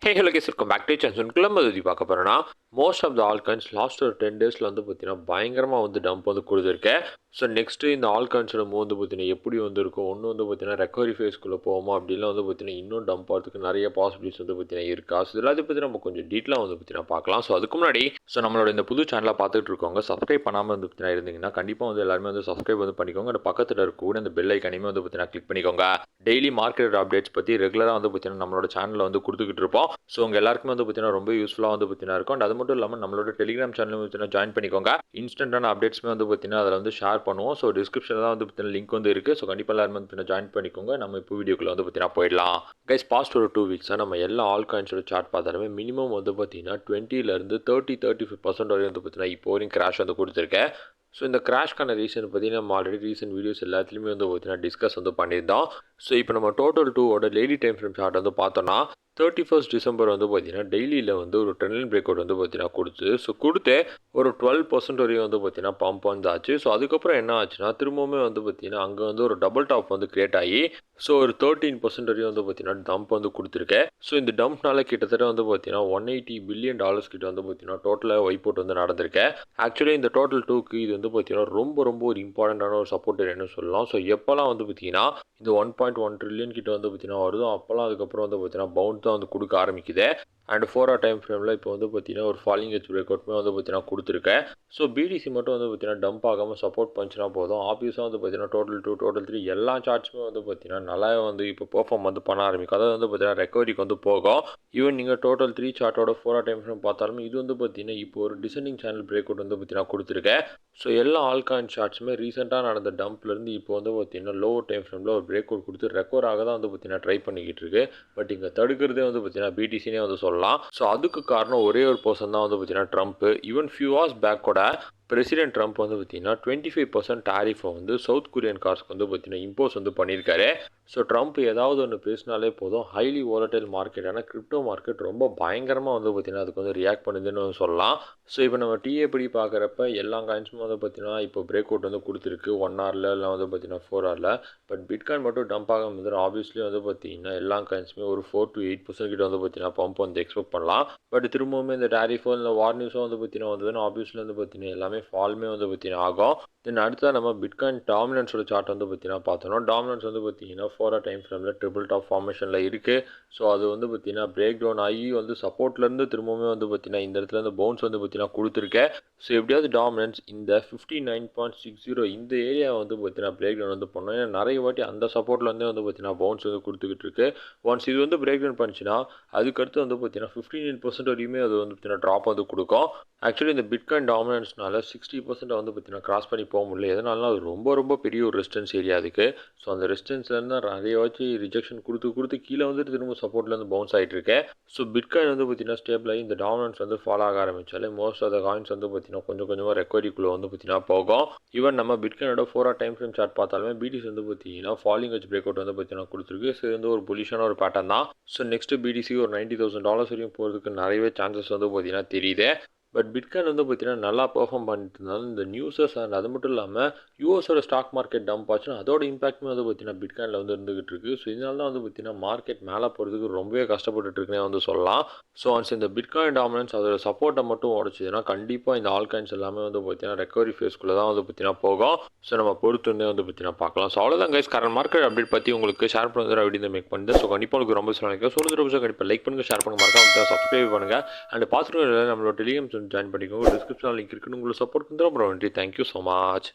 Hey hello guys welcome back to channel கிளம்ப பற்றி பார்க்க போகிறேன்னா மோஸ்ட் ஆஃப் த ஆல்கான்ஸ் லாஸ்ட் ஒரு 10 டேஸில் வந்து பார்த்தீங்கன்னா பயங்கரமாக வந்து டம்ப் வந்து கொடுத்துருக்கேன். ஸோ நெக்ஸ்ட்டு இந்த ஆல்கான்ஸோட மூவ் வந்து பார்த்தீங்கன்னா எப்படி வந்திருக்கும், ஒன்று வந்து பார்த்தீங்கன்னா ரெக்கவரி ஃபேஸ்க்குள்ளே போவோமா அப்படிலாம் வந்து பார்த்தீங்கன்னா இன்னும் டம்ப் ஆகிறதுக்கு நிறைய பாசிபிலிட்டிஸ் வந்து பார்த்தீங்கன்னா இருக்கா. ஸோ எல்லாத்தையும் பற்றி நம்ம கொஞ்சம் டீட்டெயிலாக வந்து பார்த்தீங்கன்னா பார்க்கலாம். ஸோ அதுக்கு முன்னாடி நம்மளோட இந்த புது சேனலை பார்த்துட்டு இருக்கவங்க சப்ஸ்கிரைப் பண்ணாமல் வந்து பார்த்தீங்கன்னா இருந்தீங்கன்னா கண்டிப்பாக வந்து எல்லாருமே வந்து சப்ஸ்கிரைப் வந்து பண்ணிக்கோங்க. அந்த பக்கத்தில் இருக்க கூட இந்த பெல் ஐக்கானையுமே வந்து பார்த்தீங்கன்னா கிளிக் பண்ணிக்கோங்க. டெய்லி மார்க்கெட் அப்டேட்ஸ் பற்றி ரெகுலராக வந்து பார்த்தீங்கன்னா நம்மளோட சேனலில் வந்து கொடுத்துக்கிட்டு இருப்போம். ஸோ உங்கள் எல்லாருக்குமே வந்து பார்த்தீங்கன்னா ரொம்ப யூஸ்ஃபுல்லாக வந்து பார்த்தீங்கன்னா இருக்கும். அண்ட் அது மட்டும் இல்லாமல் நம்மளோட டெலிகிராம் சேனலும் பார்த்தீங்கன்னா ஜாயின் பண்ணிக்கோங்க. இன்ஸ்டன்டான அப்டேட்ஸ்மே வந்து பார்த்தீங்கன்னா அதில் வந்து ஷேர் பண்ணுவோம். ஸோ டிஸ்கிரிப்ஷனில் தான் வந்து பார்த்தீங்கன்னா லிங்க் வந்து இருக்குது. ஸோ கண்டிப்பாக எல்லாருமே வந்து பார்த்தீங்கன்னா ஜாயின் பண்ணிக்கோங்க. நம்ம இப்போ வீடியோக்குள்ள வந்து பார்த்தீங்கன்னா போயிடலாம். கைஸ் பாஸ்ட் ஒரு 2 வீக்ஸாக நம்ம எல்லா ஆல் காயின்ஸோட சார்ட் பார்த்தாலுமே மினிமம் வந்து பார்த்தீங்கன்னா 20லேருந்து 35% வரையும் வந்து பார்த்தீங்கன்னா இப்போ வரையும் கிராஷ் வந்து கொடுத்துருக்கேன். ஸோ இந்த கிராஷ்க்கான ரீசன் பார்த்தீங்கன்னா நம்ம ஆல்ரெடி ரீசன்ட் வீடியோஸ் எல்லாத்துலேயுமே வந்து பார்த்தீங்கன்னா டிஸ்கஸ் வந்து பண்ணியிருந்தோம். ஸோ இப்போ நம்ம டோட்டல் 2ஓட லேடி டைம் ஃப்ரேம் சார்ட் வந்து பார்த்தோன்னா 31 டிசம்பர் வந்து பார்த்தீங்கன்னா டெய்லியில் வந்து ஒரு ட்ரெண்ட் லைன் பிரேக் அவுட் வந்து பார்த்தீங்கன்னா கொடுத்து ஒரு 12% வரையும் வந்து பார்த்தீங்கன்னா பம்ப் வந்து ஆச்சு. ஸோ அதுக்கப்புறம் என்ன ஆச்சுன்னா திரும்பவுமே வந்து பார்த்தீங்கன்னா அங்கே வந்து ஒரு டபுள் டாப் வந்து கிரியேட் ஆகி ஸோ ஒரு 13% வரையும் வந்து பார்த்தீங்கன்னா டம்ப் வந்து கொடுத்துருக்கேன். ஸோ இந்த டம்ப்னால கிட்டத்தட்ட வந்து பார்த்தீங்கன்னா $180 பில்லியன் கிட்ட வந்து பார்த்தீங்கன்னா டோட்டலாக வைப் அவுட் வந்து நடந்திருக்கேன். ஆக்சுவலி இந்த டோட்டல் 2க்கு இது வந்து பார்த்தீங்கன்னா ரொம்ப ரொம்ப ஒரு இம்பார்ட்டண்ட்டான ஒரு சப்போர்ட் என்ன சொல்லலாம். ஸோ எப்போல்லாம் வந்து பார்த்தீங்கன்னா இந்த 1.1 ட்ரில்லியன் கிட்ட வந்து பார்த்தீங்கன்னா வருதோ அப்போல்லாம் அதுக்கப்புறம் வந்து பார்த்தீங்கன்னா பவுண்ட் தான் வந்து கொடுக்க ஆரம்பிக்குது. அண்ட் 4 hour டைம் ஃப்ரேமில் இப்போ வந்து பார்த்தீங்கன்னா ஒரு ஃபாலிங் எட்ஜ் பிரேக் அவுட்மே வந்து பார்த்தீங்கன்னா கொடுத்துருக்கேன். ஸோ பிடிசி மட்டும் வந்து பார்த்தீங்கன்னா டம்ப் ஆகாமல் சப்போர்ட் பண்ணிச்சுனா போதும். ஆப்வியஸாக வந்து பார்த்தீங்கன்னா டோட்டல் 2 டோட்டல் 3 எல்லா சார்ட்ஸுமே வந்து பார்த்தீங்கன்னா நல்லா வந்து இப்போ பெர்ஃபார்ம் வந்து பண்ண ஆரம்பிக்கும். அதாவது வந்து பார்த்தீங்கன்னா ரெக்கவரிக்கு வந்து போகும். ஈவன் நீங்கள் டோட்டல் 3 சார்ட்டோட 4 hour டைம் ஃப்ரேம் பார்த்தாலுமே இது வந்து பார்த்தீங்கன்னா இப்போ ஒரு டிசெண்டிங் சேனல் பிரேக் அவுட் வந்து பார்த்தீங்கன்னா கொடுத்துருக்கேன். ஸோ எல்லா ஆல்காயின் சார்ட்ஸுமே ரீசெண்டாக நடந்த டம்ப்லேருந்து இப்போ வந்து பார்த்தீங்கன்னா லோவர் டைம் ஃப்ரேமில் ஒரு பிரேக் அவுட் கொடுத்து ரெக்கவர் ஆக தான் வந்து பார்த்தீங்கன்னா ட்ரை பண்ணிக்கிட்டு இருக்கு. பட் இங்கே தடுக்கிறதே வந்து பார்த்தீங்கன்னா பிடிசினே வந்து சொல்லலாம். ஸோ அதுக்கு காரணம் ஒரே ஒரு பர்சன் தான் வந்து பார்த்தீங்கன்னா ட்ரம்ப். ஈவன் ஃபியூ ஹவர்ஸ் பேக்கோட பிரசிடென்ட் ட்ரம்ப் வந்து பார்த்தீங்கன்னா 25% டாரிஃபை வந்து சவுத் கொரியன் கார்ஸ்க்கு வந்து பார்த்தீங்கன்னா இம்போஸ் வந்து பண்ணியிருக்காரு. ஸோ ட்ரம்ப் ஏதாவது ஒன்று பேசினாலே போதும் ஹைலி வாலடைல் மார்க்கெட்டான கிரிப்டோ மார்க்கெட் ரொம்ப பயங்கரமாக வந்து பார்த்தீங்கன்னா அதுக்கு வந்து ரியாக்ட் பண்ணுதுன்னு சொல்லலாம். ஸோ இப்போ நம்ம டிஏ படி பார்க்குறப்ப எல்லா காயின்ஸும் வந்து பார்த்தீங்கன்னா இப்போ பிரேக் அவுட் வந்து கொடுத்துருக்கு 1 hourல இல்லை வந்து பார்த்தீங்கன்னா 4 hourல. பட் பிட்காயின் மட்டும் டம்ப் ஆகாமல் இருந்தால் ஆப்வியஸ்லி வந்து பார்த்தீங்கன்னா எல்லா காயின்ஸுமே ஒரு 4 to 8% கிட்ட வந்து பார்த்தீங்கன்னா பம்ப் வந்து எக்ஸ்பெக்ட் பண்ணலாம். பட் திரும்பவுமே இந்த டாரிஃபோ இல்லை வார் நியூஸோ வந்து பார்த்தீங்கன்னா வந்ததுன்னா ஆப்வியஸ்லி வந்து பார்த்தீங்கன்னா எல்லாமே ஃபால்மே வந்து பார்த்தீங்கன்னா ஆகும். தென் அடுத்தா நம்ம பிட்காயின் டாமினன்ஸோட சார்ட் வந்து பார்த்தீங்கன்னா பார்த்தோம்னா டாமினன்ஸ் வந்து பார்த்தீங்கன்னா 4 hour டைம் ஃப்ரேமில் ட்ரிபிள் டாப் ஃபார்மேஷனில் இருக்குது. ஸோ அது வந்து பார்த்தீங்கன்னா பிரேக் டவுன் ஆகி வந்து சப்போர்ட்லேருந்து திரும்பவுமே வந்து பார்த்தீங்கன்னா இந்த இடத்துல இருந்து பவுன்ஸ் வந்து பார்த்தீங்கன்னா கொடுத்துருக்கேன். ஸோ எப்படியாவது டாமினன்ஸ் இந்த 59.60 இந்த ஏரியா வந்து பார்த்தீங்கன்னா பிரேக் டவுன் வந்து பண்ணோம். ஏன்னா நிறைய வாட்டி அந்த சப்போர்ட்லேருந்தே வந்து பார்த்தீங்கன்னா பவுன்ஸ் வந்து கொடுத்துக்கிட்டு இருக்கு. ஒன்ஸ் இது வந்து பிரேக் டவுன் பண்ணிச்சுன்னா அதுக்கடுத்து வந்து பார்த்தீங்கன்னா 59% வரையுமே அது வந்து பார்த்தீங்கன்னா ட்ராப் வந்து கொடுக்கும். ஆக்சுவலி இந்த பிட்காயின் டாமினன்ஸ்னால 60% வந்து பார்த்தீங்கன்னா கிராஸ் பண்ணி போக முடியல. எதனாலனா அது ரொம்ப ரொம்ப பெரிய ஒரு ரெசிஸ்டன்ஸ் ஏரியா அதுக்கு. ஸோ அந்த ரெசிஸ்டன்ஸ்லேருந்து நிறைய வாட்டி ரிஜெக்ஷன் கொடுத்து கீழே வந்துட்டு திரும்ப சப்போர்ட்லேருந்து பவுன்ஸ் ஆகிட்டு இருக்கேன். ஸோ பிட்காயின் வந்து பார்த்தீங்கன்னா ஸ்டேபிள் ஆகி இந்த டாமினன்ஸ் வந்து ஃபாலோ ஆக ஆரம்பிச்சாலே மோஸ்ட் ஆஃப் த காயின்ஸ் வந்து பார்த்தீங்கன்னா கொஞ்சம் கொஞ்சமாக ரெக்கவரிக்குள்ளே வந்து பார்த்தீங்கன்னா போகும். ஈவன் நம்ம பிட்காயினோட 4 hour டைம் ஃப்ரேம் சார்ட் பார்த்தாலுமே பிடிசி வந்து பார்த்தீங்கன்னா ஃபாலிங் எட்ஜ் பிரேக் அவுட் வந்து பார்த்தீங்கன்னா கொடுத்துருக்கு. ஸோ இது வந்து ஒரு புலிஷான ஒரு பேட்டர்ன் தான். ஸோ நெக்ஸ்ட் பிடிசி ஒரு $90,000 வரையும் போகிறதுக்கு நிறையவே சான்சஸ் வந்து பார்த்தீங்கன்னா தெரியுது. பட் பிட்காயின் வந்து பார்த்தீங்கன்னா நல்லா பெர்ஃபார்ம் பண்ணிட்டு இருந்தாலும் இந்த நியூஸஸ் அண்ட் அது மட்டும் இல்லாமல் யூஎஸோட ஸ்டாக் மார்க்கெட் டம்ப் ஆச்சுன்னா அதோட இம்பாக்ட்மே வந்து பார்த்தீங்கன்னா பிட்காயினில் வந்து இருந்துகிட்டு இருக்கு. ஸோ இதனால தான் வந்து பார்த்தீங்கன்னா மார்க்கெட் மேலே போகிறதுக்கு ரொம்பவே கஷ்டப்பட்டுட்டு இருக்குன்னே வந்து சொல்லலாம். ஸோ ஒன்ஸ் இந்த பிட்காயின் டாமினன்ஸ் அதோட சப்போர்ட்டை மட்டும் உடச்சிதுன்னா கண்டிப்பாக இந்த ஆல்காயின்ஸ் எல்லாமே வந்து பார்த்தீங்கன்னா ரெக்கவரி ஃபேஸ்க்குள்ளே தான் வந்து பார்த்தீங்கன்னா போகும். ஸோ நம்ம பொறுத்துருந்தே வந்து பார்த்தீங்கன்னா பார்க்கலாம். ஸோ அவ்வளோதான் கைஸ், கரண்ட் மார்க்கெட் அப்டேட் பற்றி உங்களுக்கு ஷேர் பண்ணுறது வீடியோ மேக் பண்ணுறது. ஸோ கண்டிப்பாக உங்களுக்கு ரொம்ப சொல்லுங்கள். சொல்லுறது கண்டிப்பாக லைக் பண்ணுங்கள், ஷேர் பண்ணுங்கள், மறக்காம சப்ஸ்கிரைப் பண்ணுங்கள். அண்ட் பார்த்துட்டு நம்மளோட டெலிகிராம் ஜாயின் பண்ணிக்கோங்க. டிஸ்கிரிப்ஷனில் லிங்க் இருக்குன்னு உங்களுக்கு சப்போர்ட் பண்ணுறோம். ரொம்ப நன்றி. Thank you so much.